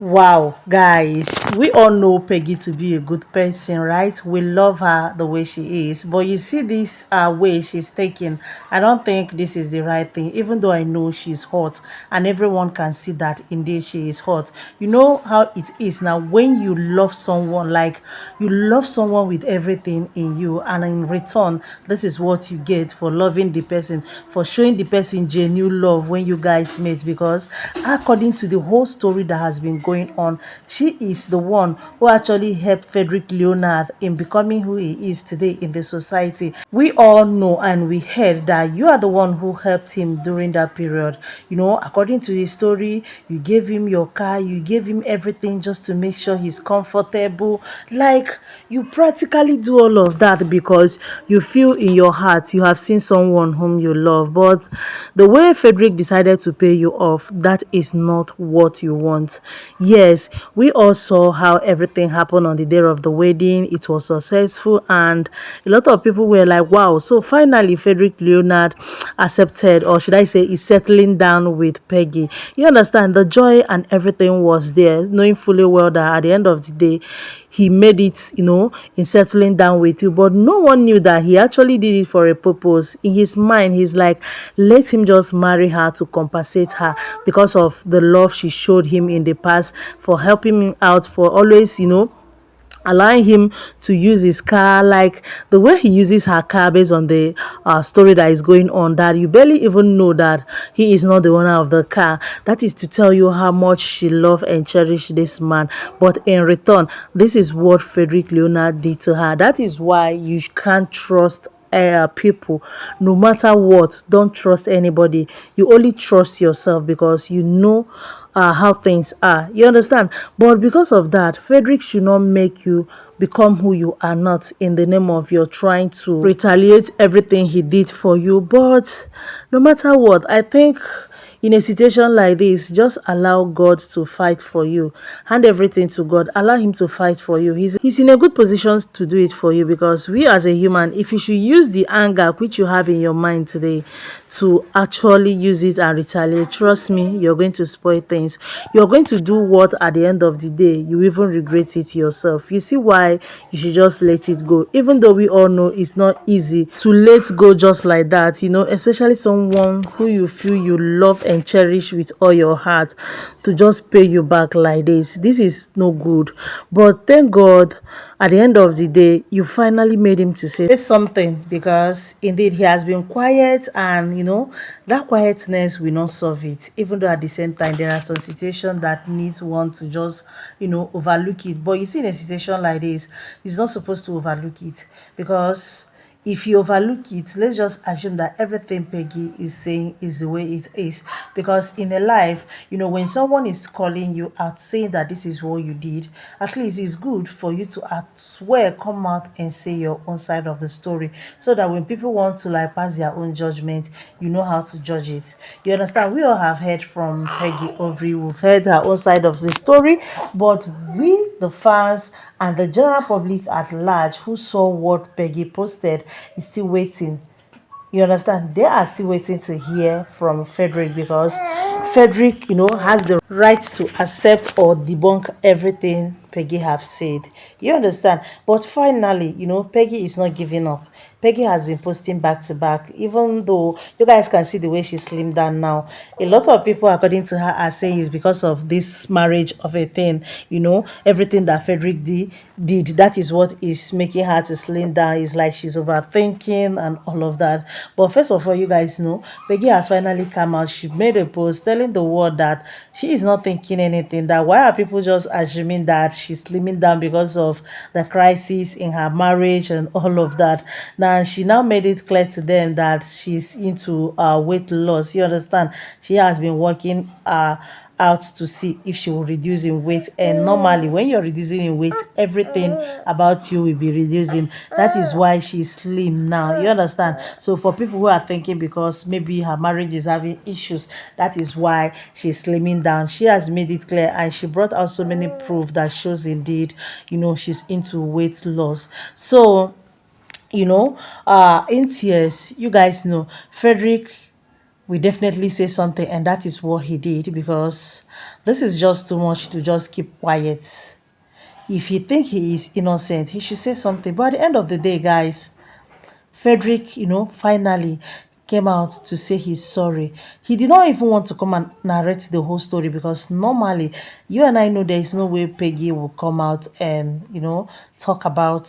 Wow, guys, we all know Peggy to be a good person, right? We love her the way she is. But you see this way she's taking, I don't think this is the right thing, even though I know she's hot and everyone can see that indeed she is hot. You know how it is now when you love someone, like you love someone with everything in you, and in return, this is what you get for loving the person, for showing the person genuine love when you guys meet. Because according to the whole story that has been going on, she is the one who actually helped Frederick Leonard in becoming who he is today in the society. We all know and we heard that you are the one who helped him during that period. You know, according to the story, you gave him your car, you gave him everything just to make sure he's comfortable. Like, you practically do all of that because you feel in your heart you have seen someone whom you love. But the way Frederick decided to pay you off, that is not what you want. Yes, we all saw how everything happened on the day of the wedding. It was successful, and a lot of people were like, wow, so finally Frederick Leonard accepted, or should I say is settling down with Peggy. You understand, the joy and everything was there, knowing fully well that at the end of the day he made it, in settling down with you. But no one knew that he actually did it for a purpose. In his mind, he's like, let him just marry her to compensate her because of the love she showed him in the past, for helping him out, for always, allowing him to use his car, like the way he uses her car based on the story that is going on, that you barely even know that he is not the owner of the car. That is to tell you how much she loved and cherished this man. But in return, this is what Frederick Leonard did to her. That is why you can't trust people no matter what. Don't trust anybody. You only trust yourself because you know how things are. You understand? But because of that, Frederick should not make you become who you are not in the name of your trying to retaliate everything he did for you. But no matter what, I think in a situation like this, just allow God to fight for you. Hand everything to God. Allow him to fight for you. He's in a good position to do it for you, because we as a human, if you should use the anger which you have in your mind today to actually use it and retaliate, trust me, you're going to spoil things. You're going to do what at the end of the day you even regret it yourself. You see why you should just let it go, even though we all know it's not easy to let go just like that, especially someone who you feel you love and cherish with all your heart, to just pay you back like this is no good. But thank God, at the end of the day, you finally made him to say something, because indeed he has been quiet, and that quietness will not solve it, even though at the same time there are some situations that needs one to just overlook it. But you see, in a situation like this, he's not supposed to overlook it, because if you overlook it, let's just assume that everything Peggy is saying is the way it is. Because in a life, when someone is calling you out saying that this is what you did, at least it's good for you to as well come out and say your own side of the story, so that when people want to like pass their own judgment, you know how to judge it. You understand? We all have heard from Peggy Ovire, we've heard her own side of the story, but we, the fans, and the general public at large who saw what Peggy posted, is still waiting. You understand? They are still waiting to hear from Frederick, because Frederick, has the right to accept or debunk everything Peggy have said. You understand? But finally, Peggy is not giving up. Peggy has been posting back to back, even though you guys can see the way she slimmed down now. A lot of people, according to her, are saying it's because of this marriage of a thing. Everything that Frederick did, that is what is making her to slim down. It's like she's overthinking and all of that. But first of all, you guys know, Peggy has finally come out. She made a post telling the world that she is not thinking anything. That why are people just assuming that she's slimming down because of the crisis in her marriage and all of that. Now, she now made it clear to them that she's into weight loss. You understand? She has been working out to see if she will reduce in weight, and normally when you're reducing in weight, everything about you will be reducing. That is why she's slim now. You understand? So for people who are thinking because maybe her marriage is having issues, that is why she's slimming down, she has made it clear, and she brought out so many proof that shows indeed she's into weight loss. So in tears, you guys know, Frederick we definitely say something, and that is what he did, because this is just too much to just keep quiet. If he think he is innocent, he should say something. But at the end of the day, guys, Frederick, finally came out to say he's sorry. He did not even want to come and narrate the whole story, because normally you and I know there is no way Peggy will come out and, talk about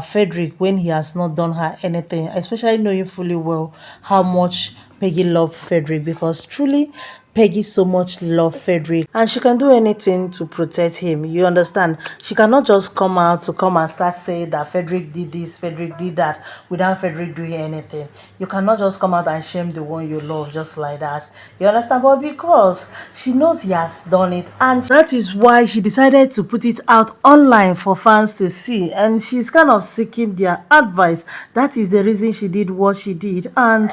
Frederick when he has not done her anything, especially knowing fully well how much Peggy loved Frederick, because truly Peggy so much loved Frederick, and she can do anything to protect him. You understand? She cannot just come out to come and start saying that Frederick did this, Frederick did that, without Frederick doing anything. You cannot just come out and shame the one you love just like that. You understand? But because she knows he has done it, and that is why she decided to put it out online for fans to see, and she's kind of seeking their advice. That is the reason she did what she did. And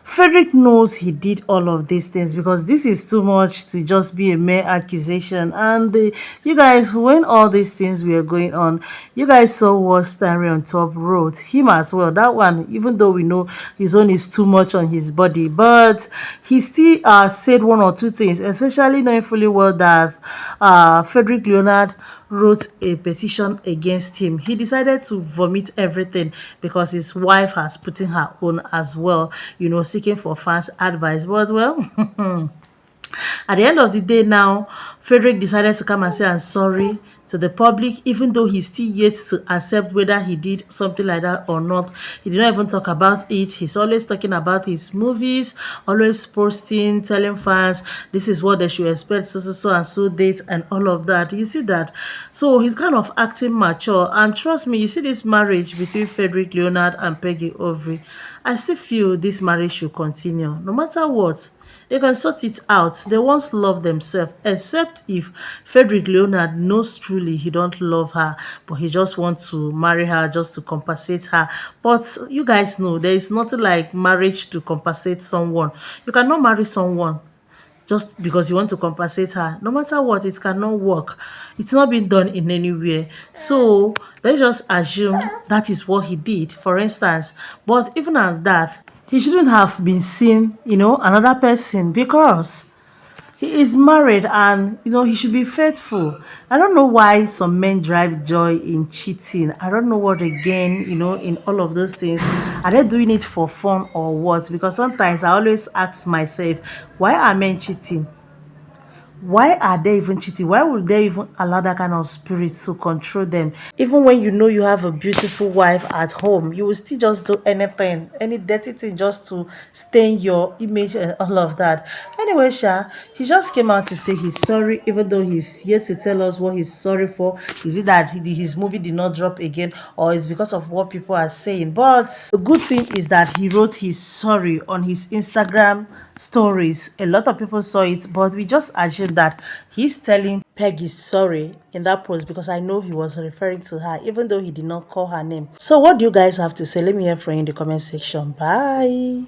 Frederick knows he did all of these things, because this is too much to just be a mere accusation. And you guys, when all these things were going on, you guys saw what Stanley on top wrote him as well. That one, even though we know his own is too much on his body, but he still said one or two things, especially knowing fully well that Frederick Leonard wrote a petition against him. He decided to vomit everything because his wife has put in her own as well, seeking for fans' advice. But well, at the end of the day now, Frederick decided to come and say I'm sorry to the public, even though he's still yet to accept whether he did something like that or not. He did not even talk about it. He's always talking about his movies, always posting, telling fans this is what they should expect, so and so dates and all of that. You see that? So he's kind of acting mature. And trust me, you see this marriage between Frederick Leonard and Peggy Ovire, I still feel this marriage should continue. No matter what, they can sort it out. They once loved themselves, except if Frederick Leonard knows truly he don't love her, but he just wants to marry her just to compensate her. But you guys know there is nothing like marriage to compensate someone. You cannot marry someone just because you want to compensate her. No matter what, it cannot work. It's not been done in anywhere. So let's just assume that is what he did, for instance. But even as that, he shouldn't have been seeing, another person, because he is married, and he should be faithful. I don't know why some men drive joy in cheating. I don't know what again, in all of those things. Are they doing it for fun or what? Because sometimes I always ask myself, why are men cheating? Why are they even cheating? Why would they even allow that kind of spirit to control them? Even when you know you have a beautiful wife at home, you will still just do anything, any dirty thing, just to stain your image and all of that. Anyway, he just came out to say he's sorry, even though he's here to tell us what he's sorry for. Is it that his movie did not drop again, or is because of what people are saying? But the good thing is that he wrote his sorry on his Instagram stories. A lot of people saw it, but we just assume that he's telling Peggy sorry in that post, because I know he was referring to her, even though he did not call her name. So what do you guys have to say? Let me hear from you in the comment section. Bye.